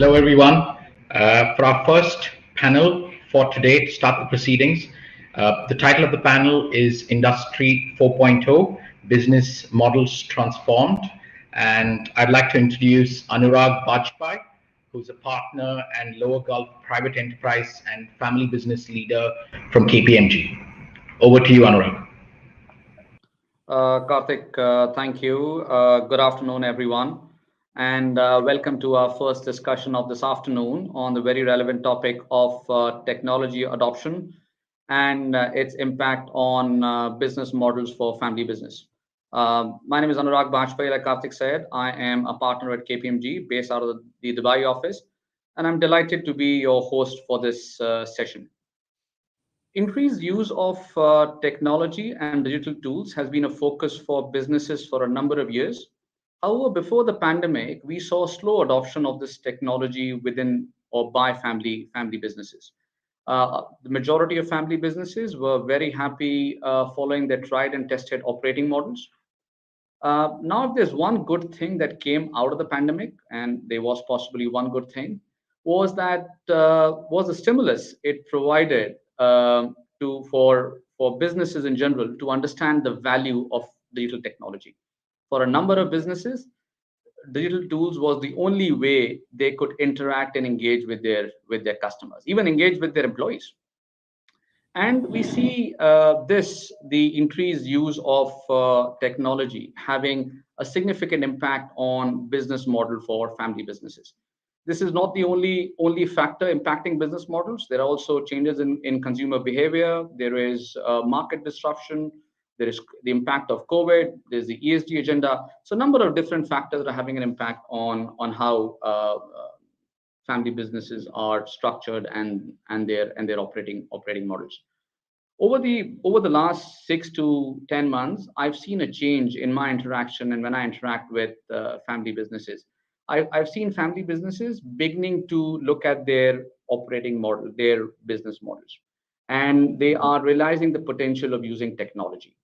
Hello, everyone. For our first panel for today, to start the proceedings, the title of the panel is Industry 4.0 Business Models Transformed. And I'd like to introduce Anurag Bajpai, who's a partner and Lower Gulf private enterprise and family business leader from KPMG. Over to you, Anurag. Karthik, thank you. Good afternoon, everyone. And welcome to our first discussion of this afternoon on the very relevant topic of technology adoption and its impact on business models for family business. My name is Anurag Bajpai, like Karthik said. I am a partner at KPMG based out of the Dubai office, and I'm delighted to be your host for this session. Increased use of technology and digital tools has been a focus for businesses for a number of years. However, before the pandemic, we saw slow adoption of this technology within or by family businesses. The majority of family businesses were very happy following their tried and tested operating models. Now, if there's one good thing that came out of the pandemic, and there was possibly one good thing, was the stimulus it provided for businesses in general to understand the value of digital technology. For a number of businesses, digital tools was the only way they could interact and engage with their customers, even engage with their employees. And we see the increased use of technology having a significant impact on business model for family businesses. This is not the only factor impacting business models. There are also changes in consumer behavior. There is market disruption. There is the impact of COVID. There's the ESG agenda. So a number of different factors that are having an impact on how family businesses are structured and their operating models. Over the last 6 to 10 months, I've seen a change in my interaction and when I interact with family businesses. I've seen family businesses beginning to look at their operating model, their business models, and they are realizing the potential of using technology.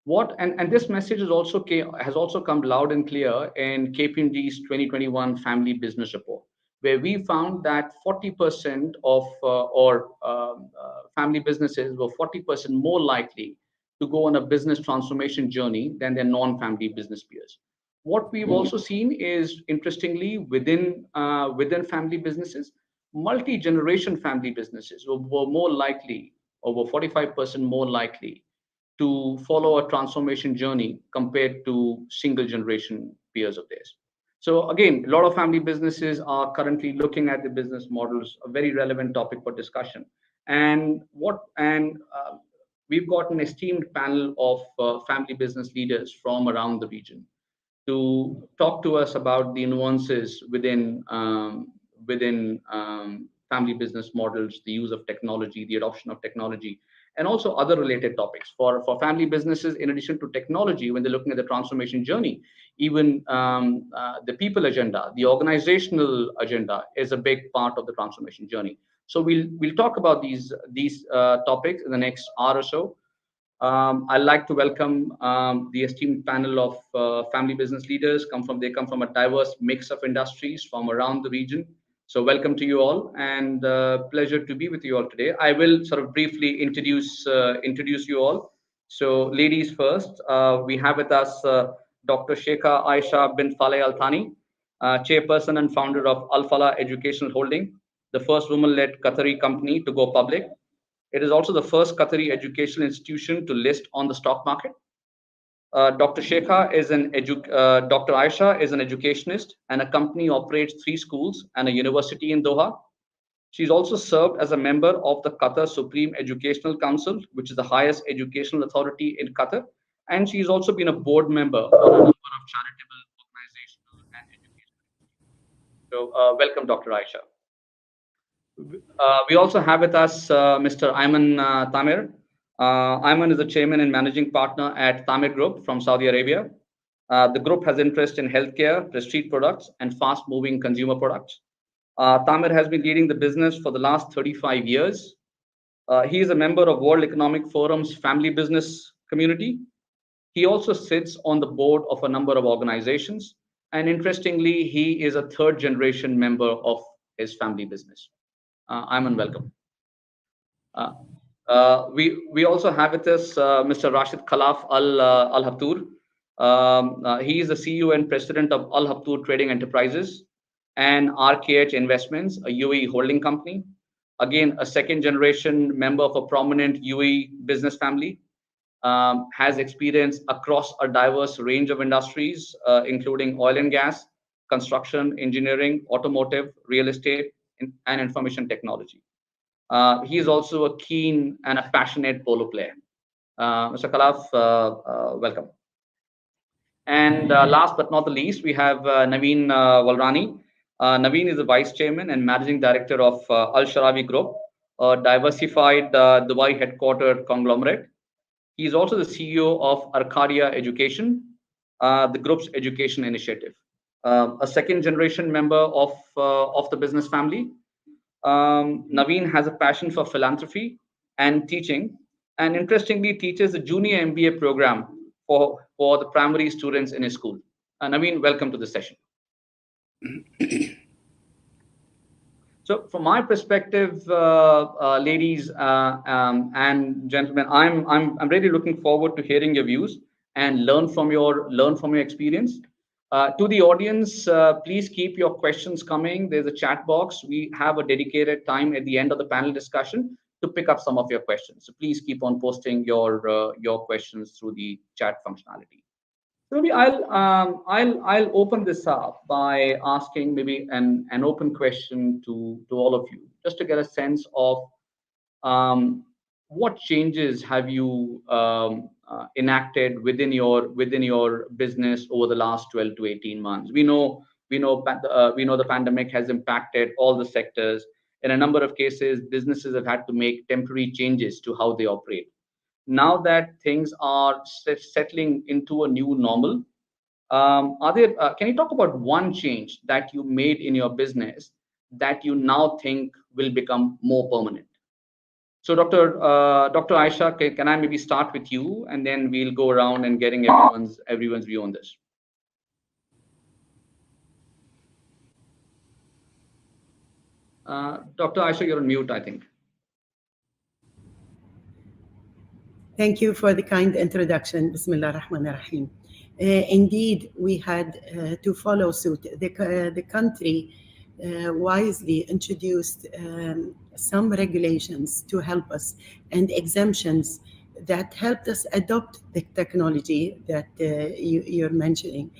And this message has also come loud and clear in KPMG's 2021 Family Business Report, where we found that 40% of family businesses were 40% more likely to go on a business transformation journey than their non-family business peers. What we've also seen is, interestingly, within family businesses, multi-generation family businesses were more likely, over 45% more likely, to follow a transformation journey compared to single generation peers of theirs. So again, a lot of family businesses are currently looking at the business models, a very relevant topic for discussion. And we've got an esteemed panel of family business leaders from around the region to talk to us about the nuances within family business models, the use of technology, the adoption of technology, and also other related topics. For family businesses, in addition to technology, when they're looking at the transformation journey, even the people agenda, the organizational agenda is a big part of the transformation journey. So we'll talk about these topics in the next hour or so. I'd like to welcome the esteemed panel of family business leaders. They come from a diverse mix of industries from around the region. So welcome to you all, and pleasure to be with you all today. I will sort of briefly introduce you all. So ladies first, we have with us Dr. Sheikha Aisha Bint Faleh Al Thani, Chairperson and founder of Al Falah Educational Holding, the first woman-led Qatari company to go public. It is also the first Qatari educational institution to list on the stock market. Dr. Aisha is an educationist, and a company operates 3 schools and a university in Doha. She's also served as a member of the Qatar Supreme Educational Council, which is the highest educational authority in Qatar. And she's also been a board member for a number of charitable, organizational, and educational. So welcome, Dr. Aisha. We also have with us Mr. Ayman Tamer. Ayman is the chairman and managing partner at Tamer Group from Saudi Arabia. The group has interest in healthcare, prestige products, and fast-moving consumer products. Tamer has been leading the business for the last 35 years. He is a member of World Economic Forum's family business community. He also sits on the board of a number of organizations. And interestingly, he is a 3rd generation member of his family business. Ayman, welcome. We also have with us Mr. Rashid Khalaf Al Habtoor. He is the CEO and President of Al Habtoor Trading Enterprises and RKH Investments, a UAE holding company. Again, a second generation member of a prominent UAE business family. Has experience across a diverse range of industries, including oil and gas, construction, engineering, automotive, real estate, and information technology. He is also a keen and a passionate polo player. Mr. Khalaf, welcome. And last but not the least, we have Naveen Walrani. Naveen is the Vice Chairman and Managing Director of Al Sharawi Group, a diversified Dubai headquartered conglomerate. He is also the CEO of Arcadia Education, the group's education initiative. A second generation member of the business family. Naveen has a passion for philanthropy and teaching, and interestingly teaches the junior MBA program for the primary students in his school. Naveen, welcome to the session. So, from my perspective, ladies and gentlemen, I'm really looking forward to hearing your views and learn from your experience. To the audience, please keep your questions coming. There's a chat box. We have a dedicated time at the end of the panel discussion to pick up some of your questions. So please keep on posting your questions through the chat functionality. So maybe I'll open this up by asking maybe an open question to all of you, just to get a sense of what changes have you enacted within your business over the last 12 to 18 months. We know the pandemic has impacted all the sectors. In a number of cases, businesses have had to make temporary changes to how they operate. Now that things are settling into a new normal, can you talk about one change that you made in your business that you now think will become more permanent? So, Dr. Aisha, can I maybe start with you, and then we'll go around and getting everyone's view on this. Dr. Aisha, you're on mute, I think. Thank you for the kind introduction. Bismillah ar-Rahman ar-Rahim. Indeed, we had to follow suit. The country wisely introduced some regulations to help us and exemptions that helped us adopt the technology that you're mentioning.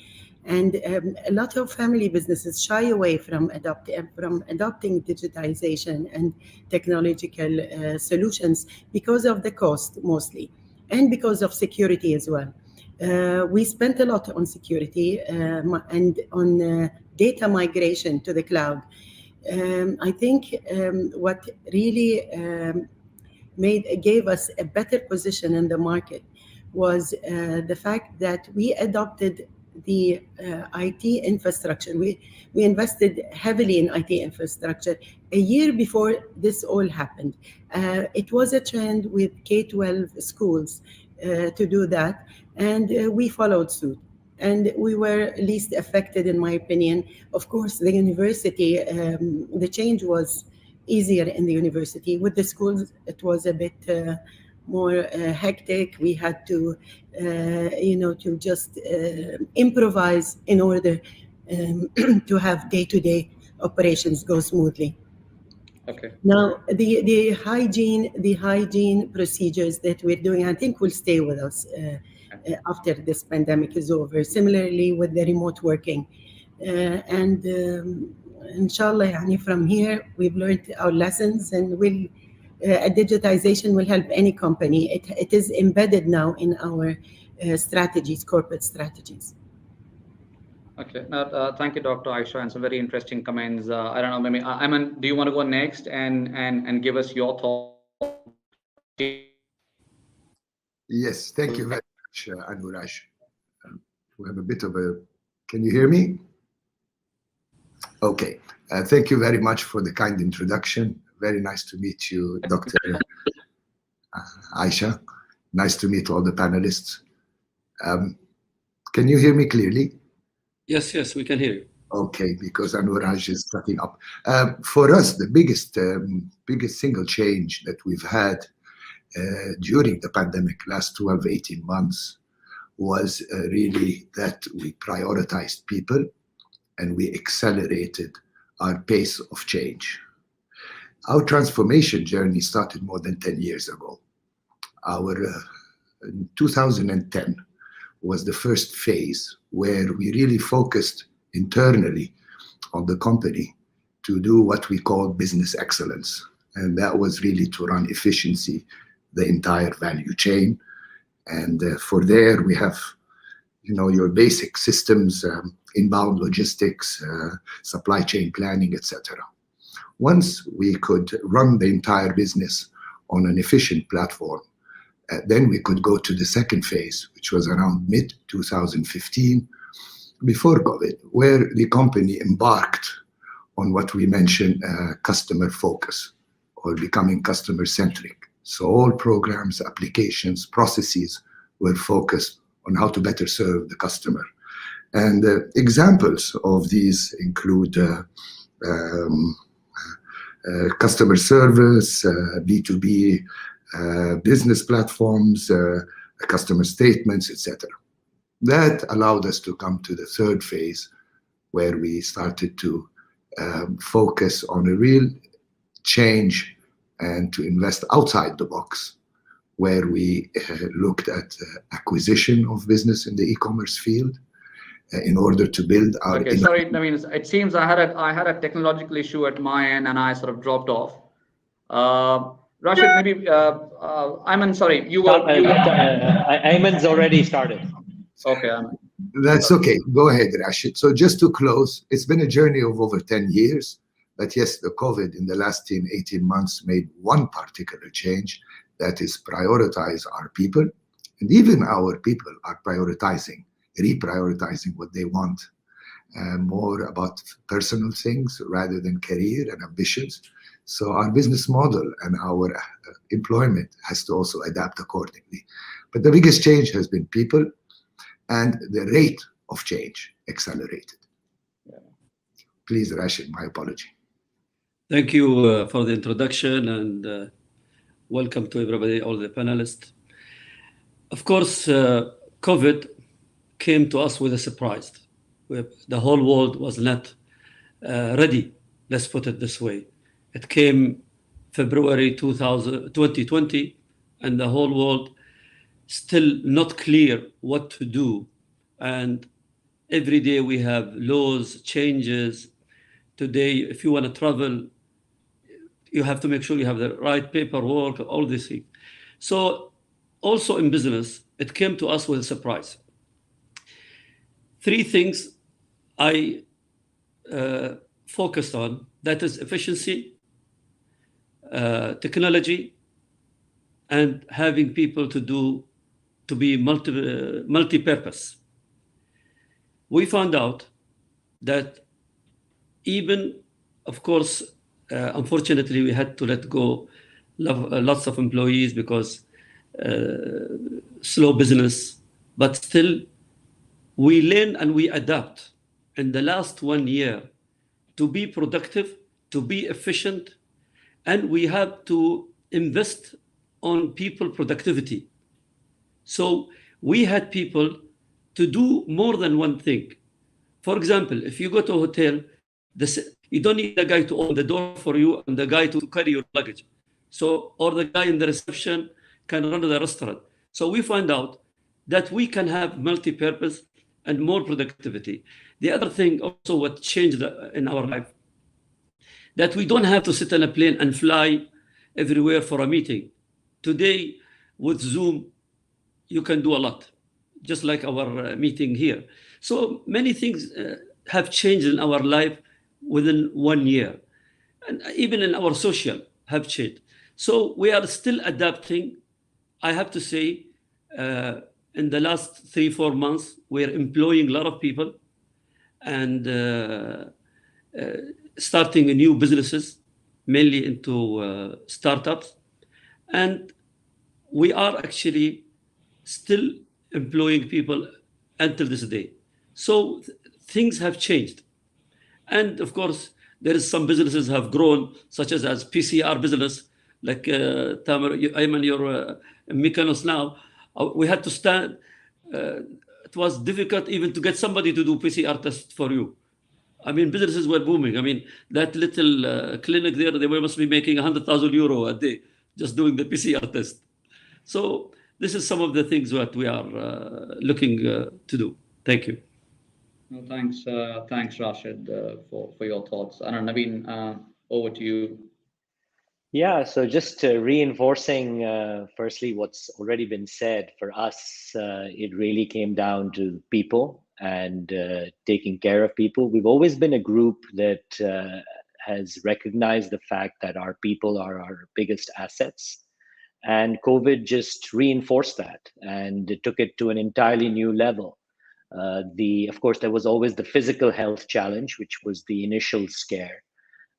And a lot of family businesses shy away from adopting digitization and technological solutions because of the cost mostly, and because of security as well. We spent a lot on security and on data migration to the cloud. I think what really gave us a better position in the market was the fact that we adopted the IT infrastructure. We invested heavily in IT infrastructure a year before this all happened. It was a trend with K-12 schools to do that, and we followed suit. And we were least affected, in my opinion. Of course, the university, the change was easier in the university. With the schools, it was a bit more hectic. We had to, to just improvise in order to have day-to-day operations go smoothly. Okay. Now, the hygiene procedures that we're doing, I think will stay with us after this pandemic is over. Similarly with the remote working. And inshallah, from here, we've learned our lessons, and digitization will help any company. It is embedded now in our strategies, corporate strategies. Okay. Thank you, Dr. Aisha, and some very interesting comments. I don't know, maybe Ayman, do you want to go next and give us your thoughts? Yes, thank you very much, Anurash. We have a bit of a. Can you hear me? Okay. Thank you very much for the kind introduction. Very nice to meet you, Dr. Aisha. Nice to meet all the panelists. Can you hear me clearly? Yes, we can hear you. Okay, because Anuraj is starting up. For us, the biggest single change that we've had during the pandemic, last 12, 18 months, was really that we prioritized people and we accelerated our pace of change. Our transformation journey started more than 10 years ago. Our 2010 was the first phase where we really focused internally on the company to do what we call business excellence. And that was really to run efficiency, the entire value chain. And for there, we have, your basic systems, inbound logistics, supply chain planning, etc. Once we could run the entire business on an efficient platform, then we could go to the second phase, which was around mid-2015, before COVID, where the company embarked on what we mentioned customer focus, or becoming customer-centric. So all programs, applications, processes were focused on how to better serve the customer. And examples of these include customer service, B2B business platforms, customer statements, etc. That allowed us to come to the third phase, where we started to focus on a real change and to invest outside the box, where we looked at acquisition of business in the e-commerce field in order to build our... Okay, sorry, I mean, it seems I had a technological issue at my end and I sort of dropped off. Rashid, maybe, Ayman, sorry, Ayman's already started. Okay, Ayman. That's okay. Go ahead, Rashid. So just to close, it's been a journey of over 10 years. But yes, the COVID in the last 18 months made one particular change, that is prioritize our people. And even our people are reprioritizing what they want, more about personal things rather than career and ambitions. So our business model and our employment has to also adapt accordingly. But the biggest change has been people, and the rate of change accelerated. Yeah. Please, Rashid, my apology. Thank you for the introduction, and welcome to everybody, all the panelists. Of course, COVID came to us with a surprise. The whole world was not ready, let's put it this way. It came February 2020, and the whole world still not clear what to do. And every day we have laws, changes. Today, if you want to travel, you have to make sure you have the right paperwork, all these things. So also in business, it came to us with a surprise. Three things I focused on, that is efficiency, technology, and having people to be multi-purpose. We found out that even, of course, unfortunately, we had to let go lots of employees because slow business, but still we learn and we adapt in the last 1 year to be productive, to be efficient, and we have to invest on people productivity. So we had people to do more than one thing. For example, if you go to a hotel, you don't need the guy to open the door for you and the guy to carry your luggage. So, or the guy in the reception can run the restaurant. So we find out that we can have multi-purpose and more productivity. The other thing also what changed in our life, that we don't have to sit on a plane and fly everywhere for a meeting. Today, with Zoom, you can do a lot, just like our meeting here. So many things have changed in our life within 1 year, and even in our social have changed. So we are still adapting. I have to say, in the last 3-4 months, we're employing a lot of people and starting new businesses, mainly into startups. And we are actually still employing people until this day. So things have changed. And of course, there is some businesses have grown, such as PCR business, like Tamer, Ayman, your Mykonos now. We had to stand. It was difficult even to get somebody to do PCR test for you. I mean, businesses were booming. I mean, that little clinic there, they must be making 100,000 euro a day just doing the PCR test. So this is some of the things that we are looking to do. Thank you. No, thanks, Rashid, for your thoughts. I don't know, Naveen, over to you. Yeah, so just reinforcing firstly what's already been said, for us, it really came down to people and taking care of people. We've always been a group that has recognized the fact that our people are our biggest assets. And COVID just reinforced that and it took it to an entirely new level. Of course, there was always the physical health challenge, which was the initial scare.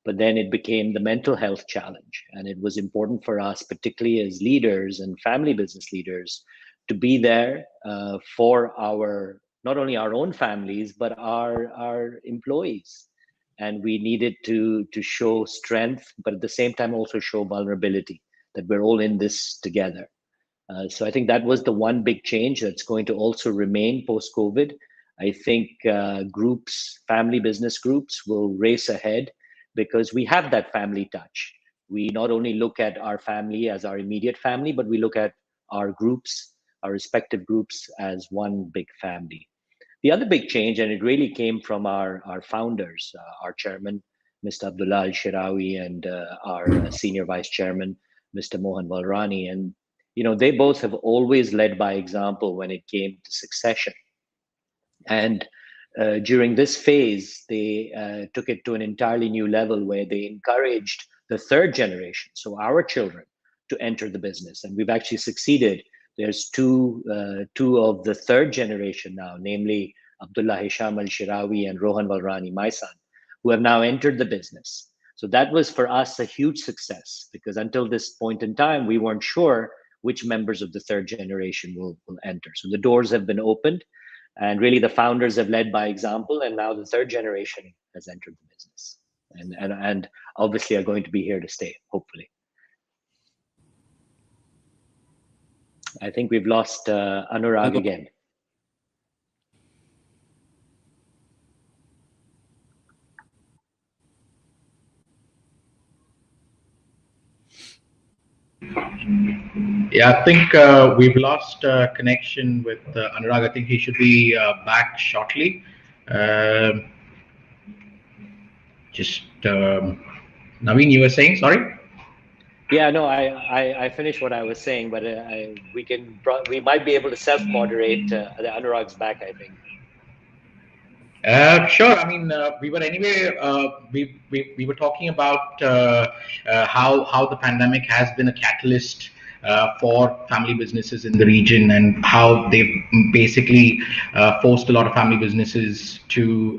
But then it became the mental health challenge. And it was important for us, particularly as leaders and family business leaders, to be there for not only our own families, but our employees. And we needed to show strength, but at the same time also show vulnerability, that we're all in this together. So I think that was the one big change that's going to also remain post-COVID. I think groups, family business groups will race ahead because we have that family touch. We not only look at our family as our immediate family, but we look at our groups, our respective groups as one big family. The other big change, and it really came from our founders, our chairman, Mr. Abdullah Al-Shirawi, and our senior vice chairman, Mr. Mohan Valrani. And they both have always led by example when it came to succession. And during this phase, they took it to an entirely new level where they encouraged the third generation, so our children, to enter the business. And we've actually succeeded. There's two of the third generation now, namely Abdullah Hisham Al-Shirawi and Rohan Valrani, my son, who have now entered the business. So that was for us a huge success because until this point in time, we weren't sure which members of the third generation will enter. So the doors have been opened. And really, the founders have led by example, and now the third generation has entered the business, and obviously are going to be here to stay, hopefully. I think we've lost Anurag again. Yeah, I think we've lost connection with Anurag. I think he should be back shortly. Naveen, you were saying, sorry? Yeah, no, I finished what I was saying, but we might be able to self-moderate. The Anurag's back, I think. Sure. I mean, we were anyway. We were talking about how the pandemic has been a catalyst for family businesses in the region, and how they've basically forced a lot of family businesses to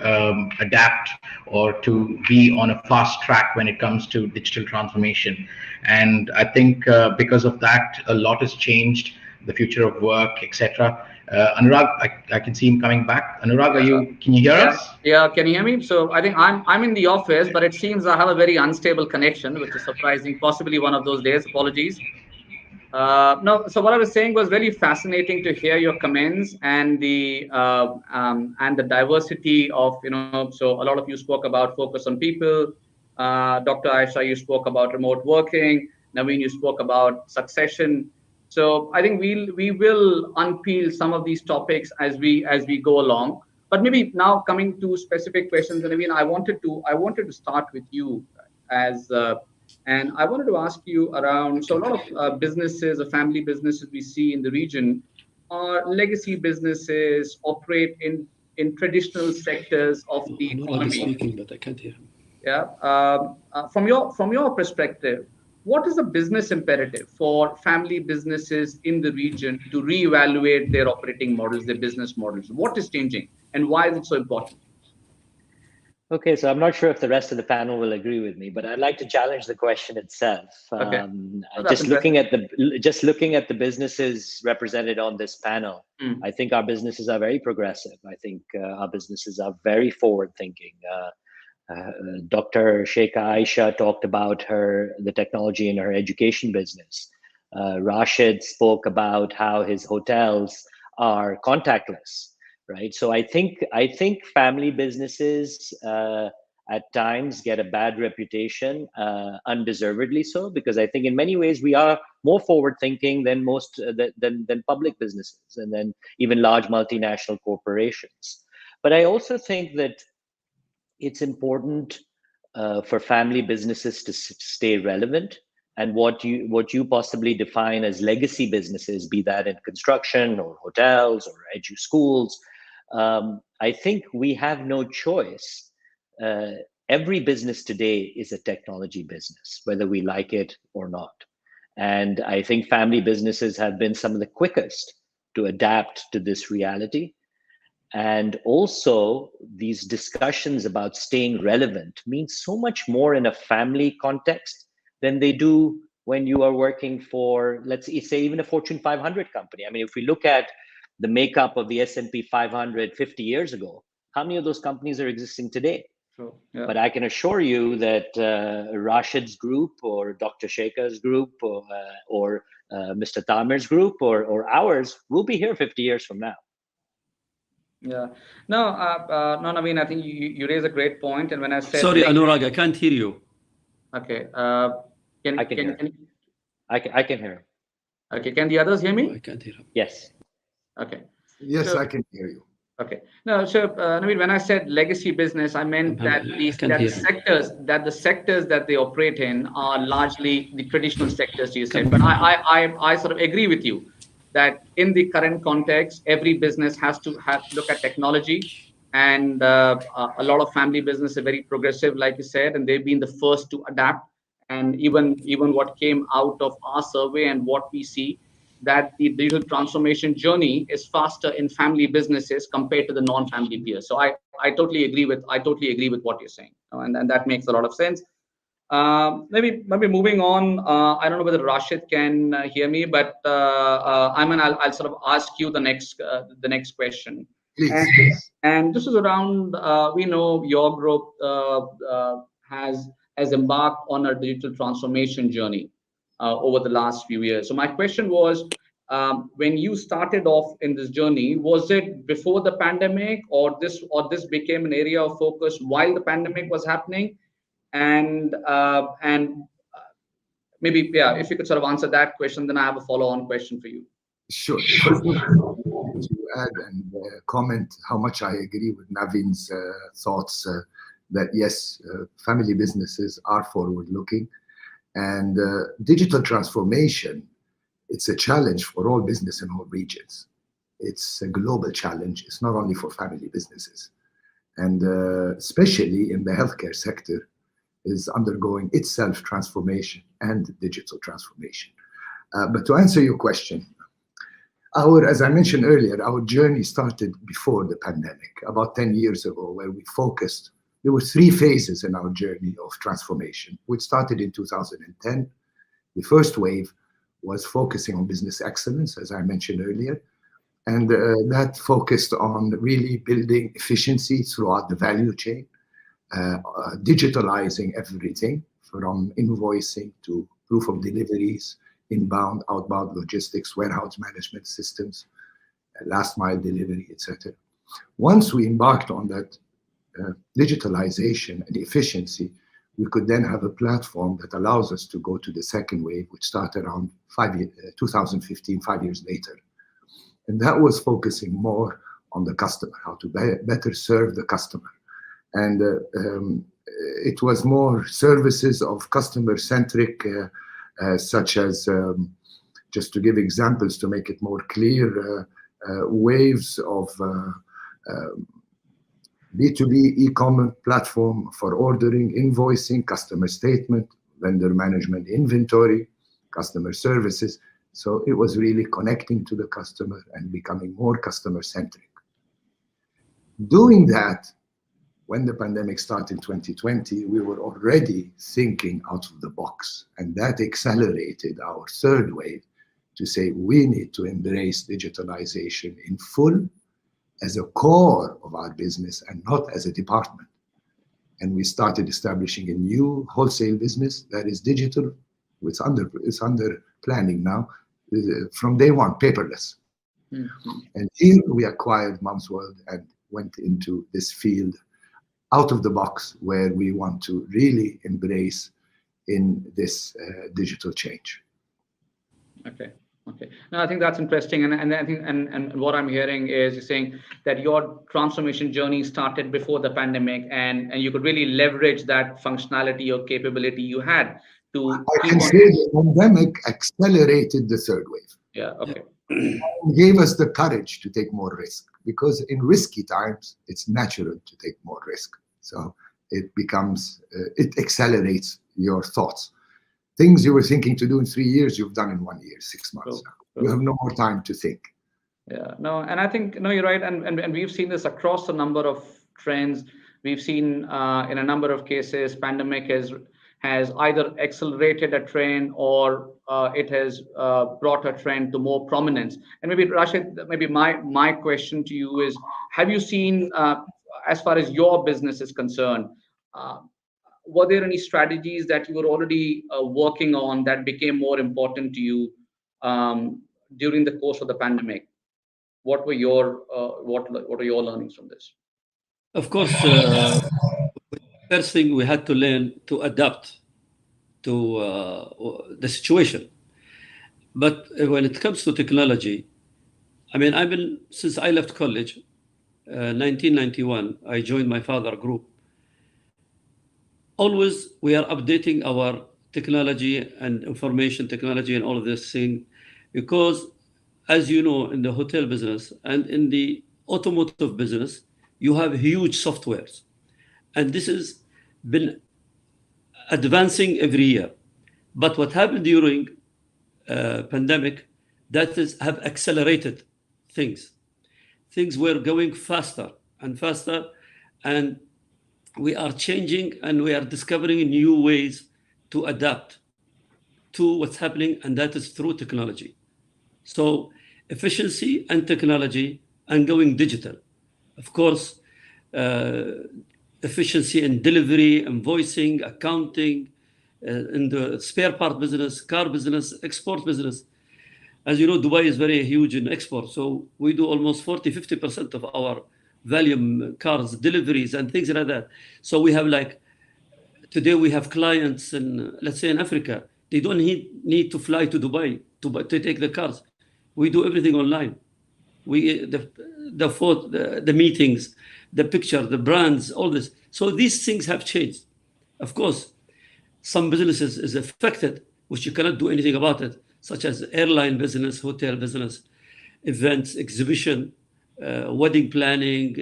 adapt or to be on a fast track when it comes to digital transformation. And I think because of that, a lot has changed, the future of work, etc. Anurag, I can see him coming back. Anurag, can you hear us? Yeah, can you hear me? So I think I'm in the office, but it seems I have a very unstable connection, which is surprising. Possibly one of those days. Apologies. No, so what I was saying was very fascinating to hear your comments and the diversity of, so a lot of you spoke about focus on people. Dr. Aisha, you spoke about remote working. Naveen, you spoke about succession. So I think we will unpeel some of these topics as we go along. But maybe now coming to specific questions, and Naveen, I wanted to start with you and I wanted to ask you around, so a lot of businesses, or family businesses we see in the region are legacy businesses, operate in traditional sectors of the economy. Speaking, but I can't hear him. Yeah. From your perspective, what is the business imperative for family businesses in the region to reevaluate their operating models, their business models? What is changing and why is it so important? Okay, so I'm not sure if the rest of the panel will agree with me, but I'd like to challenge the question itself. Okay. Just looking at the businesses represented on this panel, I think our businesses are very progressive. I think our businesses are very forward-thinking. Dr. Sheikha Aisha talked about the technology in her education business. Rashid spoke about how his hotels are contactless, right? So I think family businesses at times get a bad reputation, undeservedly so, because I think in many ways we are more forward-thinking than most than public businesses, and then even large multinational corporations. But I also think that it's important for family businesses to stay relevant, and what you possibly define as legacy businesses, be that in construction or hotels or schools. I think we have no choice. Every business today is a technology business, whether we like it or not. And I think family businesses have been some of the quickest to adapt to this reality. And also, these discussions about staying relevant mean so much more in a family context than they do when you are working for, let's say, even a Fortune 500 company. I mean, if we look at the makeup of the S&P 500 50 years ago, how many of those companies are existing today? Sure. Yeah. But I can assure you that Rashid's group or Dr. Sheikha's group or Mr. Tamer's group or ours will be here 50 years from now. Yeah. No, Naveen, I think you raise a great point. And when I said... Sorry, Anurag, I can't hear you. Okay. I can hear him. Okay. Can the others hear me? I can't hear him. Yes. Okay. Yes, So, I can hear you. Okay. No, so Naveen, when I said legacy business, I meant that the sectors that they operate in are largely the traditional sectors you said. But I sort of agree with you that in the current context, every business has to look at technology, and a lot of family businesses are very progressive, like you said, and they've been the first to adapt. And even what came out of our survey and what we see, that the digital transformation journey is faster in family businesses compared to the non-family peers. So I totally agree with what you're saying, and that makes a lot of sense. Maybe moving on. I don't know whether Rashid can hear me, but Ayman, I'll sort of ask you the next question. Please. And this is around. We know your group has embarked on a digital transformation journey over the last few years. So my question was, when you started off in this journey, was it before the pandemic, or this became an area of focus while the pandemic was happening? And maybe, yeah, if you could sort of answer that question, then I have a follow-on question for you. Sure. To add and comment how much I agree with Naveen's thoughts that yes, family businesses are forward-looking, and digital transformation, it's a challenge for all business in all regions. It's a global challenge. It's not only for family businesses, and especially in the healthcare sector, is undergoing itself transformation and digital transformation. But to answer your question, as I mentioned earlier, our journey started before the pandemic, about 10 years ago, where we focused. There were 3 phases in our journey of transformation, which started in 2010. The first wave was focusing on business excellence, as I mentioned earlier, and that focused on really building efficiency throughout the value chain, digitalizing everything from invoicing to proof of deliveries, inbound, outbound logistics, warehouse management systems, last mile delivery, etc. Once we embarked on that digitalization and efficiency, we could then have a platform that allows us to go to the second wave, which started around 2015, 5 years later. And that was focusing more on the customer, how to better serve the customer. And it was more services of customer-centric, such as, just to give examples to make it more clear, waves of B2B e-commerce platform for ordering, invoicing, customer statement, vendor management, inventory, customer services. So it was really connecting to the customer and becoming more customer-centric. Doing that, when the pandemic started in 2020, we were already thinking out of the box, and that accelerated our third wave to say we need to embrace digitalization in full as a core of our business and not as a department. and we started establishing a new wholesale business that is digital. It's under planning now, from day one, paperless. And here we acquired Mom's World and went into this field out of the box where we want to really embrace in this digital change. Okay. Okay. No, I think that's interesting, and I think and what I'm hearing is you're saying that your transformation journey started before the pandemic, and you could really leverage that functionality or capability you had to. I can say the pandemic accelerated the third wave. Yeah. Okay. It gave us the courage to take more risk, because in risky times it's natural to take more risk. So it becomes it accelerates your thoughts. Things you were thinking to do in 3 years, you've done in 1 year, 6 months. You have no more time to think. Yeah, no, and I think no, you're right, and we've seen this across a number of trends. We've seen in a number of cases, pandemic has either accelerated a trend or it has brought a trend to more prominence. And maybe Rashid, maybe my question to you is: have you seen, as far as your business is concerned, were there any strategies that you were already working on that became more important to you during the course of the pandemic? What were your what are your learnings from this? Of course, first thing we had to learn to adapt to the situation. But when it comes to technology, I mean, since I left college, 1991, I joined my father group. Always we are updating our technology and information technology and all of this thing, because as you know, in the hotel business and in the automotive business, you have huge softwares, and this has been advancing every year. But what happened during pandemic, that is have accelerated things. Things were going faster and faster, and we are changing and we are discovering new ways to adapt to what's happening, and that is through technology. So efficiency and technology and going digital. Of course, efficiency in delivery, invoicing, accounting, in the spare part business, car business, export business. As you know, Dubai is very huge in export. So we do almost 40-50% of our volume cars, deliveries, and things like that. So we have today we have clients in, let's say in Africa, they don't need to fly to Dubai to take the cars. We do everything online. The meetings, the picture, the brands, all this. So these things have changed. Of course, some businesses is affected, which you cannot do anything about it, such as airline business, hotel business, events, exhibition, wedding planning,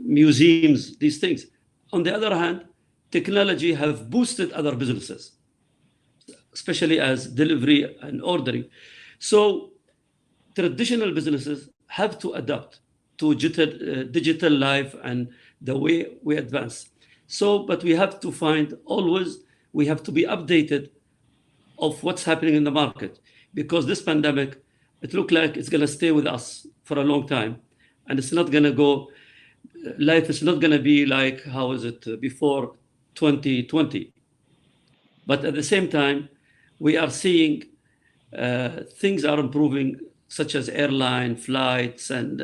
museums, these things. On the other hand, technology have boosted other businesses, especially as delivery and ordering. So traditional businesses have to adapt to digital life and the way we advance. So, but we have to we have to be updated of what's happening in the market, because this pandemic, it looks like it's going to stay with us for a long time, and it's not going to go, life is not going to be like, how is it before 2020. But at the same time, we are seeing things are improving, such as airline flights. And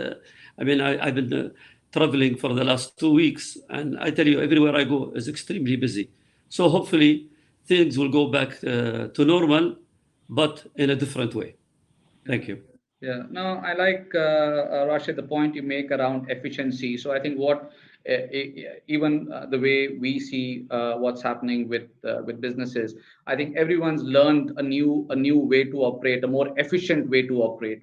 I mean, I've been traveling for the last 2 weeks, and I tell you, everywhere I go is extremely busy. So hopefully things will go back to normal, but in a different way. Thank you. Yeah, no, I like Rashid, the point you make around efficiency. So I think even the way we see what's happening with businesses, I think everyone's learned a new way to operate, a more efficient way to operate.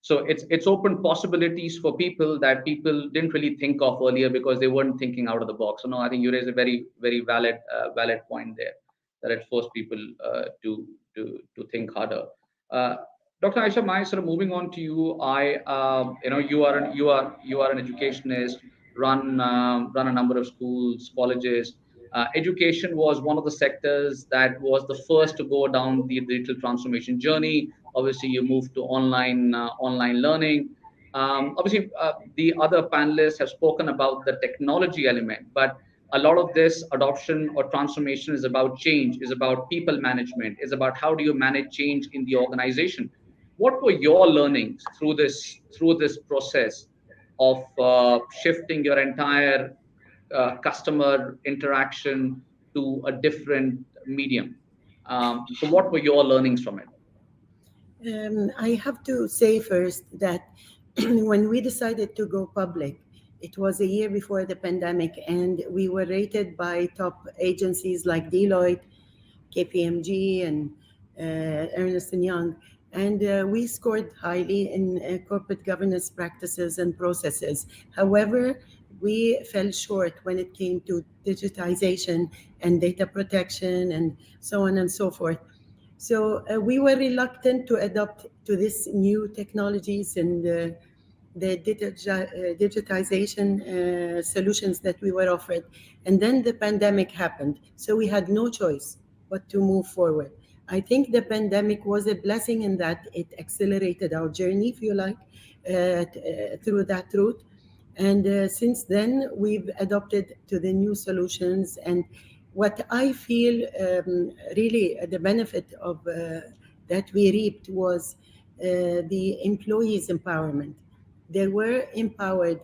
So it's opened possibilities for people that people didn't really think of earlier because they weren't thinking out of the box. So no, I think you raise a very very valid point there, that it forced people to think harder. Dr. Aisha, my sort of moving on to you, you are an educationist, run a number of schools, colleges. Education was one of the sectors that was the first to go down the digital transformation journey. Obviously, you moved to online learning. Obviously, the other panelists have spoken about the technology element, but a lot of this adoption or transformation is about change, is about people management, is about how do you manage change in the organization. What were your learnings through this process of shifting your entire customer interaction to a different medium? So, what were your learnings from it? I have to say first that when we decided to go public, it was a year before the pandemic, and we were rated by top agencies like Deloitte, KPMG, and Ernst & Young. And we scored highly in corporate governance practices and processes. However, we fell short when it came to digitization and data protection and so on and so forth. So we were reluctant to adopt to this new technologies and the digitization solutions that we were offered. And then the pandemic happened. So we had no choice but to move forward. I think the pandemic was a blessing in that it accelerated our journey, if you like, through that route. And since then, we've adopted to the new solutions. And what I feel really the benefit of that we reaped was the employees' empowerment. They were empowered.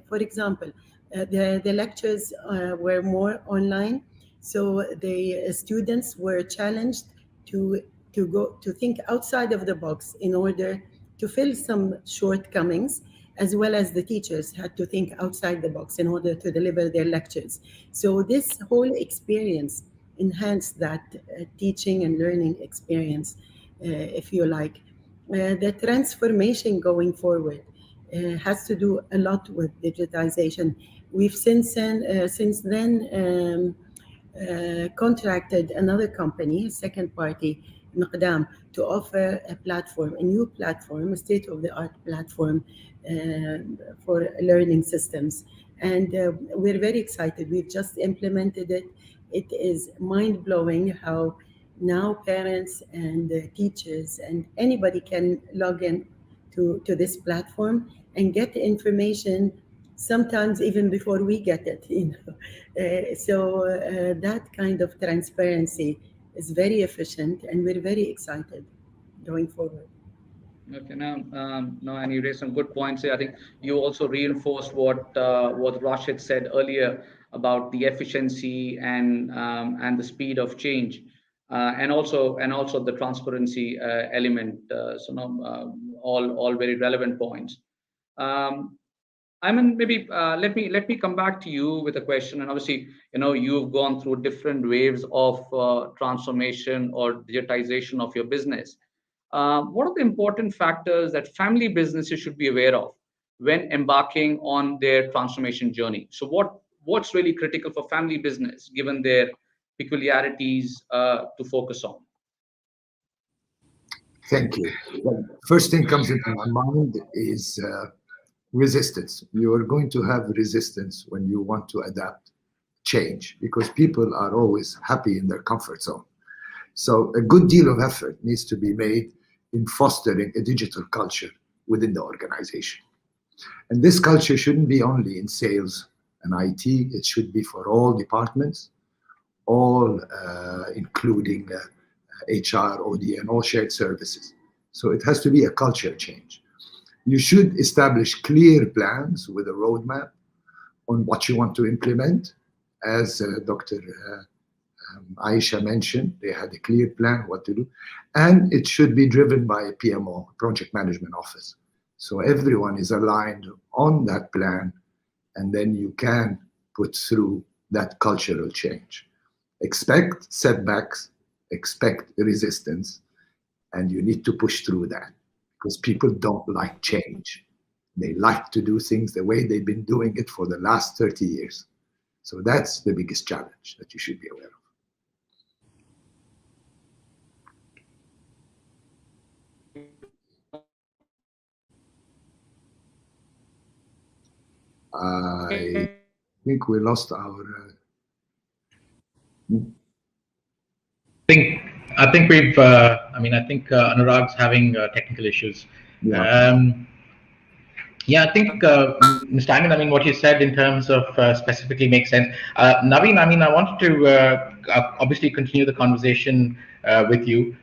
For example, the lectures were more online, so the students were challenged to go to think outside of the box in order to fill some shortcomings, as well as the teachers had to think outside the box in order to deliver their lectures. So this whole experience enhanced that teaching and learning experience, if you like. The transformation going forward has to do a lot with digitization. We've since then contracted another company, a second party, Miqdam, to offer a platform, a new platform, a state-of-the-art platform for learning systems. And we're very excited. We've just implemented it. It is mind-blowing how now parents and teachers and anybody can log in to this platform and get information sometimes even before we get it. So that kind of transparency is very efficient, and we're very excited going forward. Okay, now, and you raised some good points here. I think you also reinforced what Rashid said earlier about the efficiency and the speed of change, and also the transparency element. All very relevant points. Ayman, maybe let me come back to you with a question. And obviously, you've gone through different waves of transformation or digitization of your business. What are the important factors that family businesses should be aware of when embarking on their transformation journey? So what's really critical for family business, given their peculiarities, to focus on? Thank you. Well, first thing comes into my mind is resistance. You are going to have resistance when you want to adapt change, because people are always happy in their comfort zone. So a good deal of effort needs to be made in fostering a digital culture within the organization. And this culture shouldn't be only in sales and IT, it should be for all departments, all including HR, OD, and all shared services. So it has to be a culture change. You should establish clear plans with a roadmap on what you want to implement. As Dr. Aisha mentioned, they had a clear plan what to do. And it should be driven by a PMO, Project Management Office. So everyone is aligned on that plan, and then you can put through that cultural change. Expect setbacks, expect resistance, and you need to push through that, because people don't like change. They like to do things the way they've been doing it for the last 30 years. So that's the biggest challenge that you should be aware of. I think we lost our... I think we've, I think Anurag's having technical issues. Yeah. Yeah, I think, Mr. Ayman, I mean, what you said in terms of specifically makes sense. Naveen, I mean, I wanted to obviously continue the conversation with you.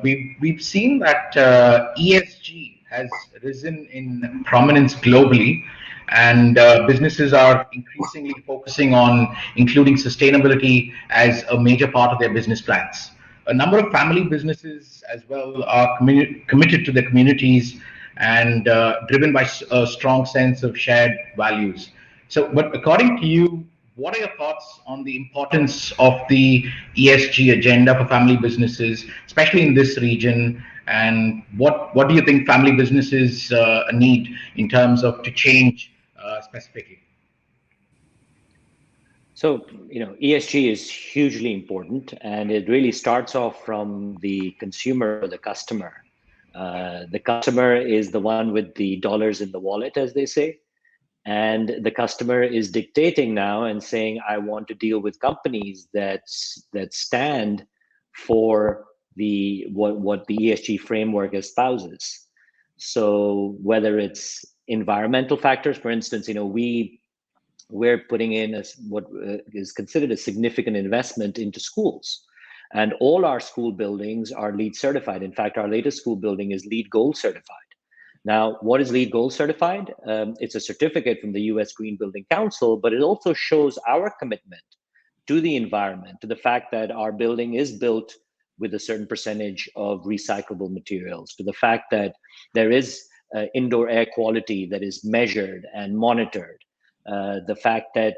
We've seen that ESG has risen in prominence globally, and businesses are increasingly focusing on including sustainability as a major part of their business plans. A number of family businesses as well are committed to their communities and driven by a strong sense of shared values. So, but according to you, what are your thoughts on the importance of the ESG agenda for family businesses, especially in this region? And what do you think family businesses need in terms of to change specifically? So, ESG is hugely important, and it really starts off from the consumer or the customer. The customer is the one with the dollars in the wallet, as they say. And the customer is dictating now and saying, I want to deal with companies that stand for what the ESG framework espouses. So whether it's environmental factors, for instance, we're putting in what is considered a significant investment into schools. And all our school buildings are LEED certified. In fact, our latest school building is LEED Gold certified. Now, what is LEED Gold certified? It's a certificate from the US Green Building Council, but it also shows our commitment to the environment, to the fact that our building is built with a certain percentage of recyclable materials, to the fact that there is indoor air quality that is measured and monitored, the fact that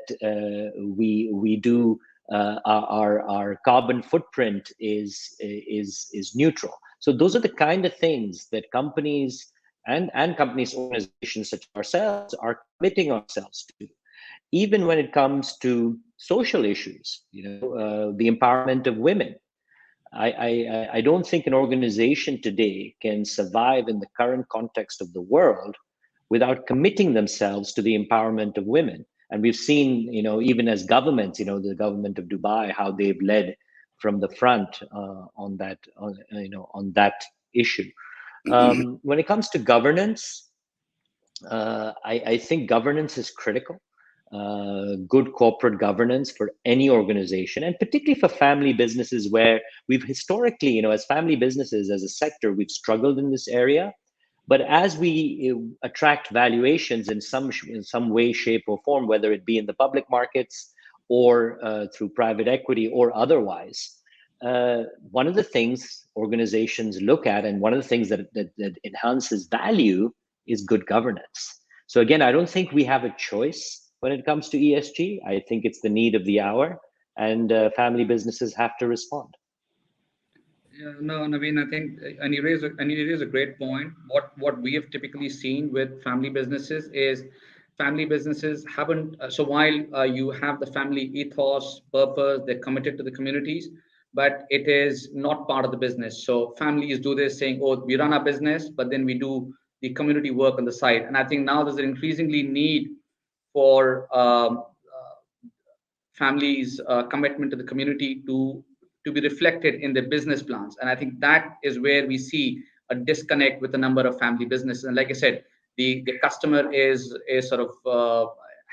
we do our carbon footprint is neutral. So those are the kind of things that companies and companies, organizations such as ourselves are committing ourselves to, even when it comes to social issues, the empowerment of women. I don't think an organization today can survive in the current context of the world without committing themselves to the empowerment of women. And we've seen, even as governments, the government of Dubai, how they've led from the front on that issue. When it comes to governance, I think governance is critical. Good corporate governance for any organization, and particularly for family businesses, where we've historically, as family businesses, as a sector, we've struggled in this area. But as we attract valuations in some way, shape, or form, whether it be in the public markets or through private equity or otherwise, one of the things organizations look at, and one of the things that enhances value, is good governance. So again, I don't think we have a choice when it comes to ESG. I think it's the need of the hour, and family businesses have to respond. Yeah, no, Naveen, I think, and you raise a great point. What we have typically seen with family businesses is family businesses haven't. So while you have the family ethos, purpose, they're committed to the communities, but it is not part of the business. So families do this saying, "Oh, we run our business, but then we do the community work on the side." And I think now there's an increasingly need for families' commitment to the community to be reflected in their business plans. And I think that is where we see a disconnect with a number of family businesses. And like I said, the customer is sort of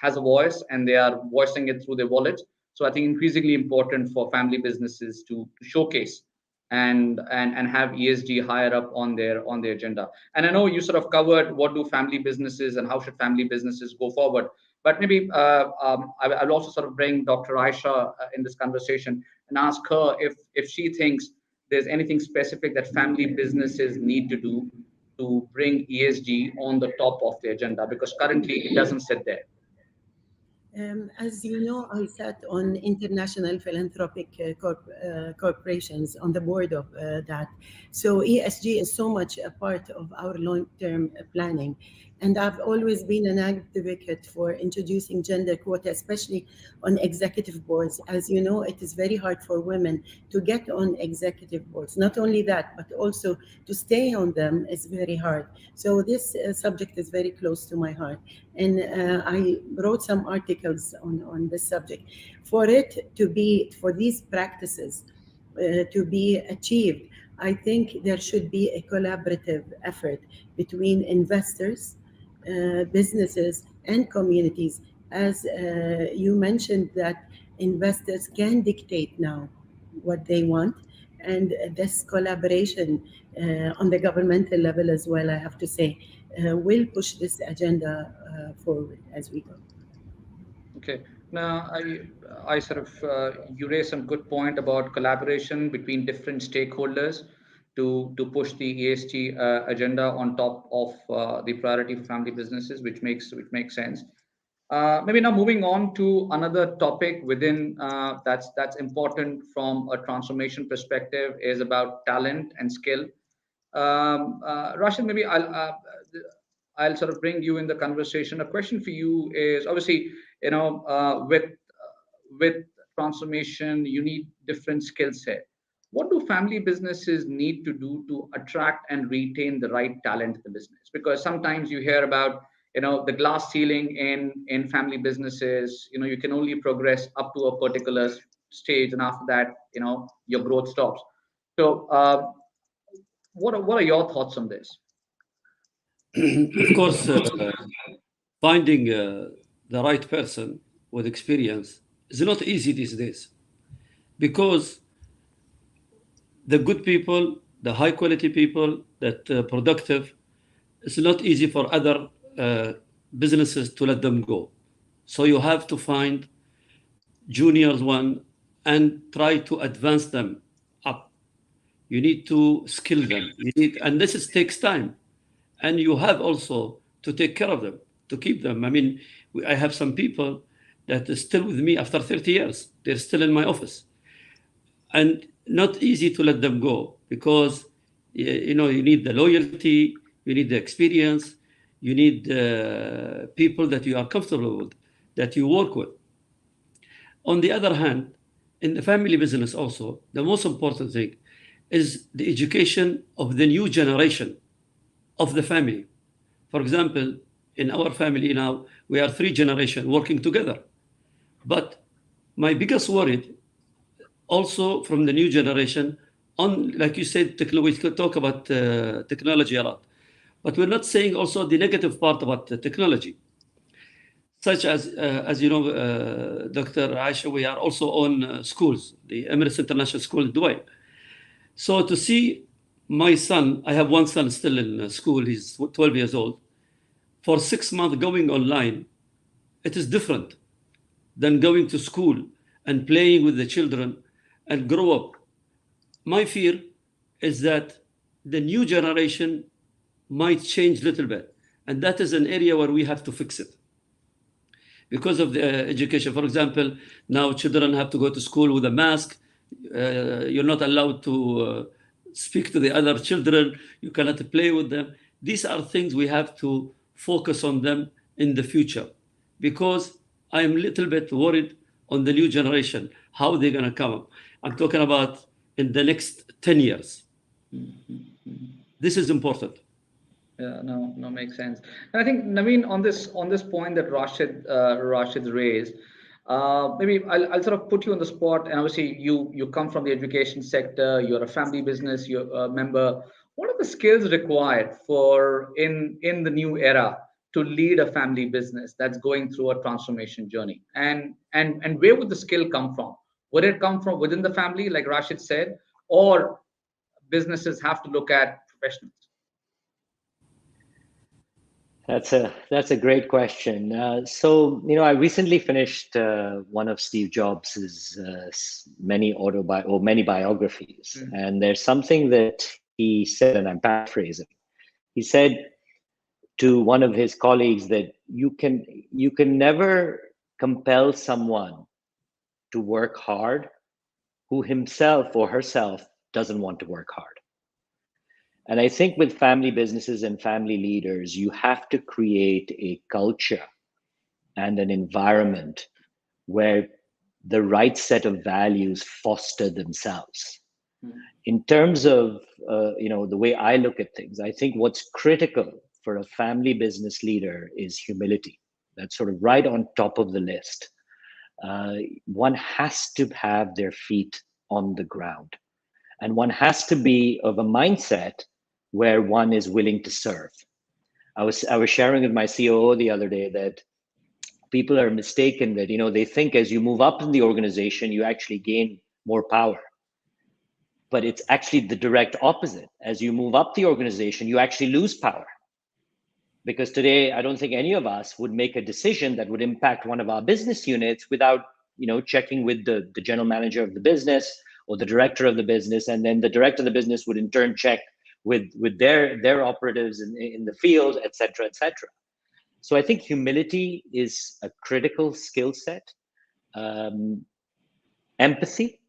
has a voice, and they are voicing it through their wallet. So I think increasingly important for family businesses to showcase and have ESG higher up on their agenda. And I know you sort of covered what do family businesses and how should family businesses go forward. But maybe I'll also sort of bring Dr. Aisha in this conversation and ask her if she thinks there's anything specific that family businesses need to do to bring ESG on the top of the agenda, because currently it doesn't sit there. As you know, I sat on international philanthropic corporations on the board of that. So ESG is so much a part of our long-term planning. And I've always been an advocate for introducing gender quota, especially on executive boards. As you know, it is very hard for women to get on executive boards. Not only that, but also to stay on them is very hard. So this subject is very close to my heart. And I wrote some articles on this subject. For these practices to be achieved, I think there should be a collaborative effort between investors, businesses and communities. As you mentioned, that investors can dictate now what they want, and this collaboration on the governmental level as well, I have to say, will push this agenda forward as we go. Okay. Now, I sort of you raised some good point about collaboration between different stakeholders to push the ESG agenda on top of the priority for family businesses, which makes sense. Maybe now moving on to another topic within that's important from a transformation perspective is about talent and skill. Rashid, maybe I'll sort of bring you in the conversation. A question for you is obviously, with transformation, you need different skill set. What do family businesses need to do to attract and retain the right talent in the business? Because sometimes you hear about the glass ceiling in family businesses. You can only progress up to a particular stage, and after that, your growth stops. So, what are your thoughts on this? Of course, finding the right person with experience is not easy these days because the good people, the high quality people that productive, it's not easy for other businesses to let them go. So you have to find juniors one and try to advance them up. You need to skill them. And takes time. And you have also to take care of them, to keep them. I mean, I have some people that are still with me after 30 years. They're still in my office. And not easy to let them go because, you need the loyalty, you need the experience, you need people that you are comfortable with, that you work with. On the other hand, in the family business also, the most important thing is the education of the new generation of the family. For example, in our family now, we are 3 generations working together. But my biggest worry also from the new generation on, like you said, we could talk about technology a lot, but we're not saying also the negative part about the technology. Such as you know, Dr. Aisha, we are also on schools, the Emirates International School in Dubai. So to see my son, I have one son still in school, he's 12 years old, for 6 months going online, it is different than going to school and playing with the children and grow up. My fear is that the new generation might change a little bit. And that is an area where we have to fix it. Because of the education. For example, now children have to go to school with a mask. You're not allowed to speak to the other children. You cannot play with them. These are things we have to focus on them in the future. Because I'm a little bit worried on the new generation, how they're going to come up. I'm talking about in the next 10 years. This is important. Yeah, no, makes sense. And I think Naveen, on this point that Rashid raised, maybe I'll sort of put you on the spot. And obviously, you come from the education sector. You're a family business. You're a member. What are the skills required for in the new era to lead a family business that's going through a transformation journey? And where would the skill come from? Would it come from within the family, like Rashid said, or businesses have to look at professionals? That's a great question. So I recently finished one of Steve Jobs's many biographies, and there's something that he said, and I'm paraphrasing. He said to one of his colleagues that you can never compel someone to work hard who himself or herself doesn't want to work hard. And I think with family businesses and family leaders, you have to create a culture and an environment where the right set of values foster themselves. In terms of the way I look at things, I think what's critical for a family business leader is humility. That's sort of right on top of the list. One has to have their feet on the ground, and one has to be of a mindset where one is willing to serve. I was sharing with my COO the other day that people are mistaken that, they think as you move up in the organization, you actually gain more power. But it's actually the direct opposite. As you move up the organization, you actually lose power. Because today, I don't think any of us would make a decision that would impact one of our business units without, checking with the general manager of the business or the director of the business. And then the director of the business would in turn check with their operatives in the field, et cetera, et cetera. So I think humility is a critical skill set. Empathy,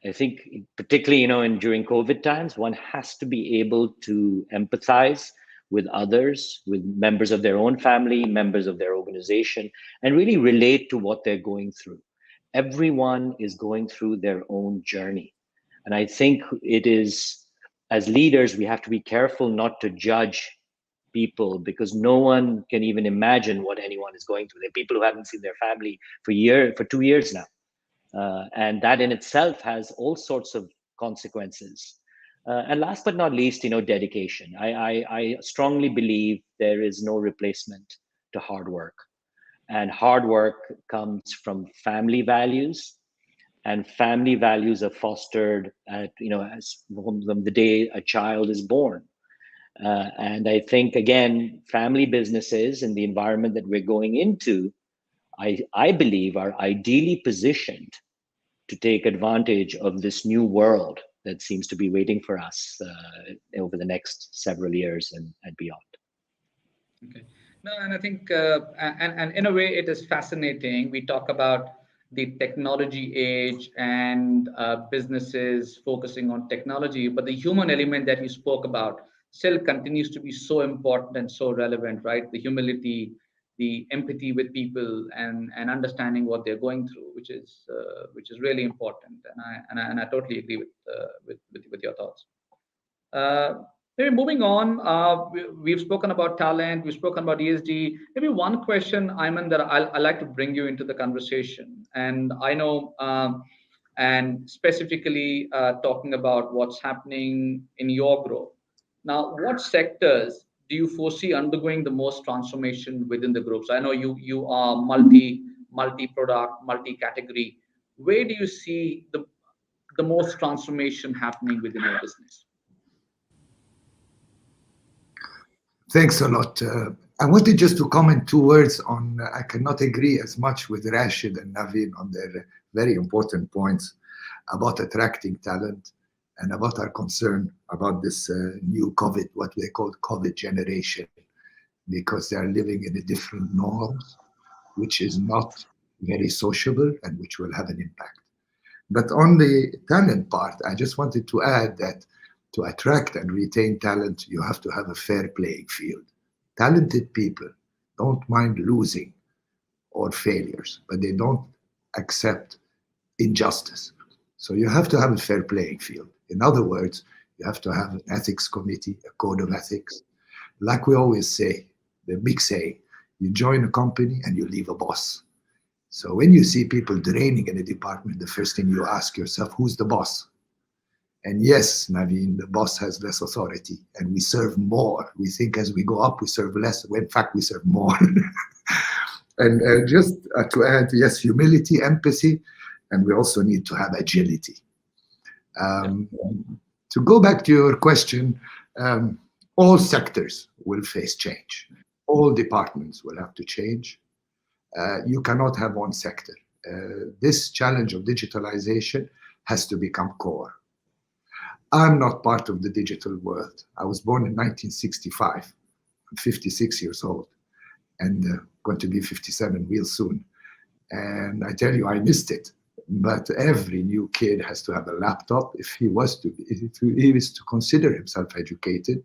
I think, particularly during COVID times, one has to be able to empathize with others, with members of their own family, members of their organization, and really relate to what they're going through. Everyone is going through their own journey, and I think it is, as leaders, we have to be careful not to judge people, because no one can even imagine what anyone is going through. There are people who haven't seen their family for 2 years now, and that in itself has all sorts of consequences. And last but not least, dedication. I strongly believe there is no replacement to hard work, and hard work comes from family values, and family values are fostered at as from the day a child is born. And I think, again, family businesses in the environment that we're going into, I believe, are ideally positioned to take advantage of this new world that seems to be waiting for us over the next several years and beyond. Okay. No, and I think, and in a way, it is fascinating. We talk about the technology age and businesses focusing on technology, but the human element that you spoke about still continues to be so important and so relevant, right? The humility, the empathy with people, and understanding what they're going through, which is really important. And I totally agree with your thoughts. Maybe moving on, we've spoken about talent, we've spoken about ESG. Maybe one question, Ayman, that I like to bring you into the conversation. And I know, and specifically talking about what's happening in your growth. Now, what sectors do you foresee undergoing the most transformation within the groups? I know you are multi-product, multi-category. Where do you see the most transformation happening within your business? Thanks a lot. I wanted just to comment 2 words on, I cannot agree as much with Rashid and Naveen on their very important points about attracting talent and about our concern about this new COVID, what they call COVID generation, because they are living in a different norms, which is not very sociable and which will have an impact. But on the talent part, I just wanted to add that to attract and retain talent, you have to have a fair playing field. Talented people don't mind losing or failures, but they don't accept injustice. So you have to have a fair playing field. In other words, you have to have an ethics committee, a code of ethics. Like we always say, the big saying, you join a company and you leave a boss. So when you see people draining in a department, the first thing you ask yourself, who's the boss? And yes, Naveen, the boss has less authority and we serve more. We think as we go up, we serve less. In fact, we serve more. And just to add, yes, humility, empathy, and we also need to have agility. To go back to your question, all sectors will face change. All departments will have to change. You cannot have one sector. This challenge of digitalization has to become core. I'm not part of the digital world. I was born in 1965. I'm 56 years old and going to be 57 real soon. And I tell you, I missed it. But every new kid has to have a laptop if he is to consider himself educated.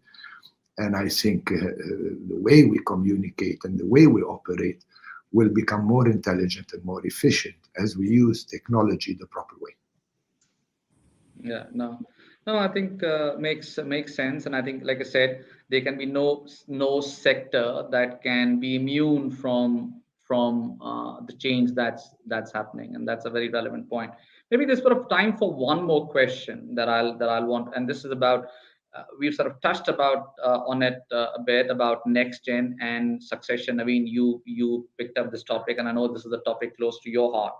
And I think the way we communicate and the way we operate will become more intelligent and more efficient as we use technology the proper way. Yeah, no, I think makes sense, and I think, like I said, there can be no sector that can be immune from the change that's happening, and that's a very relevant point. Maybe there's sort of time for one more question that I'll want, and this is about we've sort of touched about on it a bit about next gen and succession. I mean, you picked up this topic, and I know this is a topic close to your heart.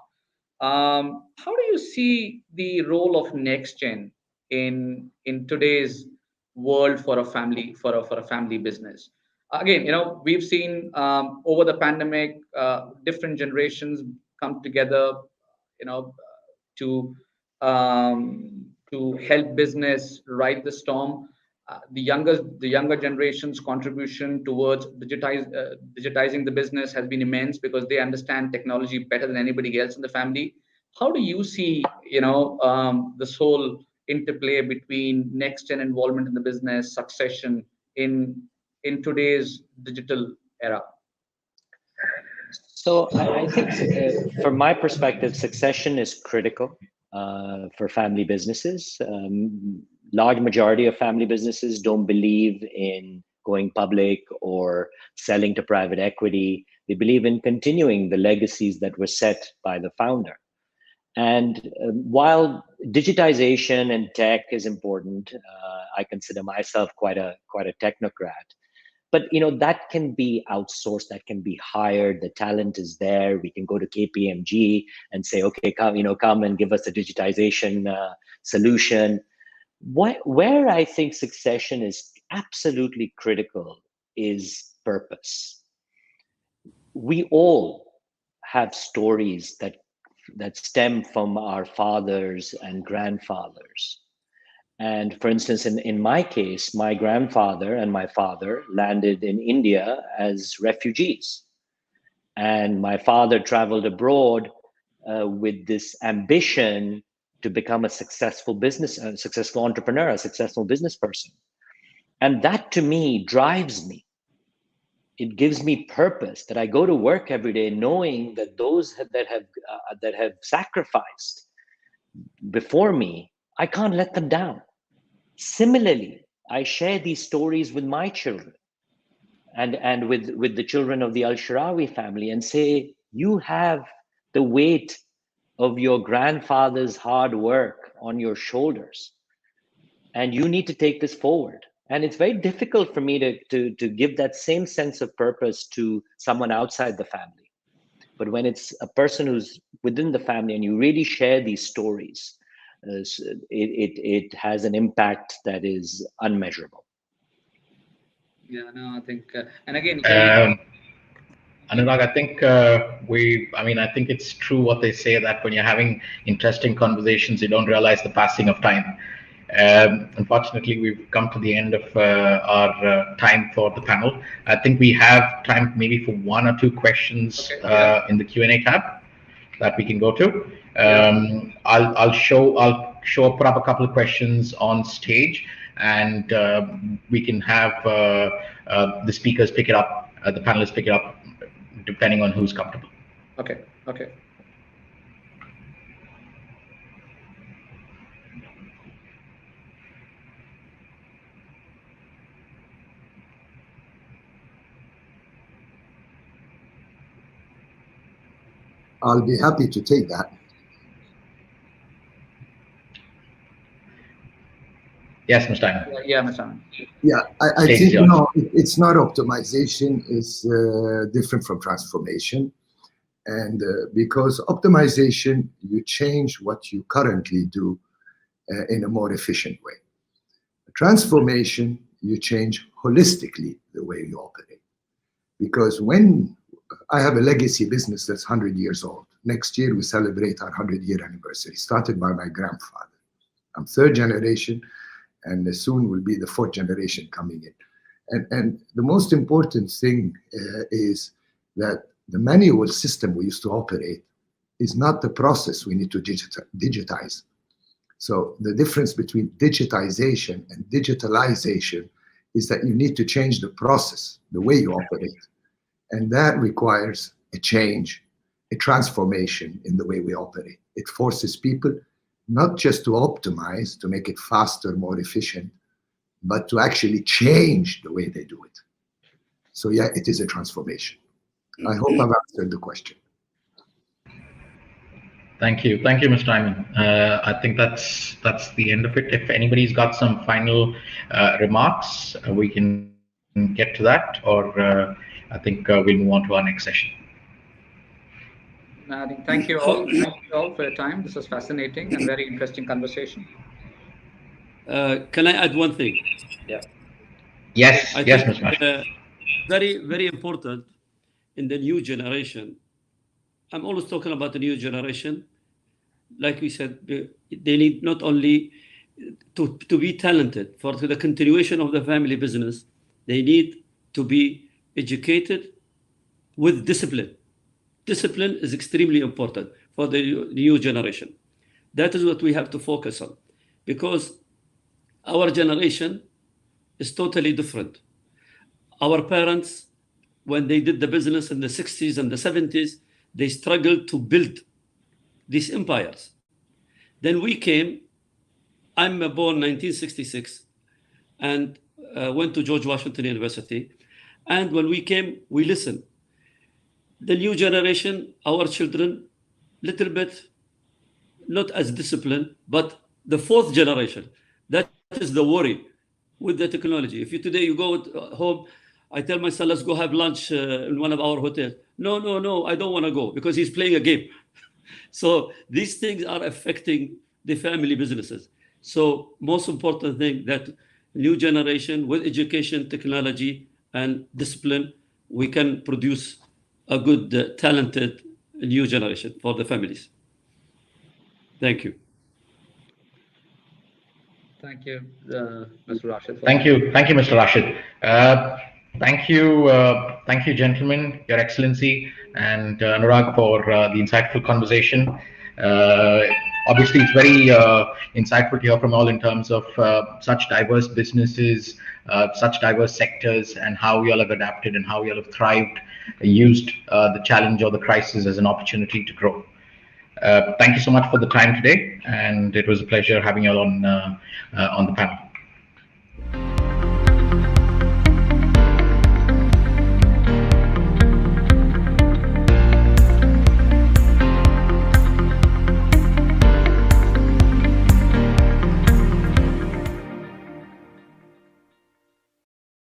How do you see the role of next gen in today's world for a family business? Again, we've seen over the pandemic, different generations come together, you know, to help business ride the storm. The younger generation's contribution towards digitizing the business has been immense because they understand technology better than anybody else in the family. How do you see, this whole interplay between next gen involvement in the business, succession in today's digital era? So I think from my perspective, succession is critical for family businesses. Large majority of family businesses don't believe in going public or selling to private equity. They believe in continuing the legacies that were set by the founder. And while digitization and tech is important, I consider myself quite a technocrat. But that can be outsourced, that can be hired. The talent is there. We can go to KPMG and say, okay, come and give us a digitization solution. Where I think succession is absolutely critical is purpose. We all have stories that stem from our fathers and grandfathers. And for instance, in my case, my grandfather and my father landed in India as refugees. And my father traveled abroad with this ambition to become a successful entrepreneur, a successful business person. And that to me drives me. It gives me purpose, that I go to work every day knowing that those that have sacrificed before me, I can't let them down. Similarly, I share these stories with my children and with the children of the Al-Sharawi family and say, you have the weight of your grandfather's hard work on your shoulders, and you need to take this forward. And it's very difficult for me to give that same sense of purpose to someone outside the family. But when it's a person who's within the family and you really share these stories, it has an impact that is unmeasurable. Yeah, no, I think, and again, Anurag, I think I think it's true what they say, that when you're having interesting conversations, you don't realize the passing of time. Unfortunately, we've come to the end of our time for the panel. I think we have time maybe for one or two questions in the Q&A tab that we can go to. I'll put up a couple of questions on stage, and we can have the speakers pick it up, the panelists pick it up, depending on who's comfortable. Okay. I'll be happy to take that. Yes, Mr. Ayman. Yeah, Mr. Ayman. Yeah, I think it's not optimization. It's different from transformation, and because optimization, you change what you currently do in a more efficient way. Transformation, you change holistically the way you operate. Because when I have a legacy business that's 100 years old. Next year, we celebrate our 100-year anniversary, started by my grandfather. I'm third generation, and soon will be the fourth generation coming in. And the most important thing is that the manual system we used to operate is not the process we need to digitize. So the difference between digitization and digitalization is that you need to change the process, the way you operate. And that requires a change, a transformation in the way we operate. It forces people not just to optimize, to make it faster, more efficient, but to actually change the way they do it. So yeah, it is a transformation. I hope I've answered the question. Thank you, Mr. Ayman. I think that's the end of it. If anybody's got some final remarks, we can get to that, or I think we'll move on to our next session. I think thank you all. Thank you all for your time. This was fascinating and very interesting conversation. Can I add one thing? Yeah. Yes, I yes, think Mr. Rashid. very, very important in the new generation. I'm always talking about the new generation. Like we said, they need not only to be talented for the continuation of the family business, they need to be educated with discipline. Discipline is extremely important for the new generation. That is what we have to focus on, because our generation is totally different. Our parents, when they did the business in the 60s and the 70s, they struggled to build these empires. Then we came. I'm born 1966 and went to George Washington University. And when we came, we listened. The new generation, our children, little bit not as disciplined, but the fourth generation, that is the worry with the technology. If today you go home, I tell my son, let's go have lunch in one of our hotels. No, I don't want to go because he's playing a game. So these things are affecting the family businesses. So most important thing that new generation with education, technology, and discipline, we can produce a good, talented new generation for the families. Thank you. Thank you, Mr. Rashid. Thank you, Mr. Rashid. Thank you, gentlemen, Your Excellency, and Anurag for the insightful conversation. Obviously, it's very insightful to hear from all in terms of such diverse businesses, such diverse sectors, and how you all have adapted and how you all have thrived, used the challenge or the crisis as an opportunity to grow. Thank you so much for the time today, and it was a pleasure having you all on the panel.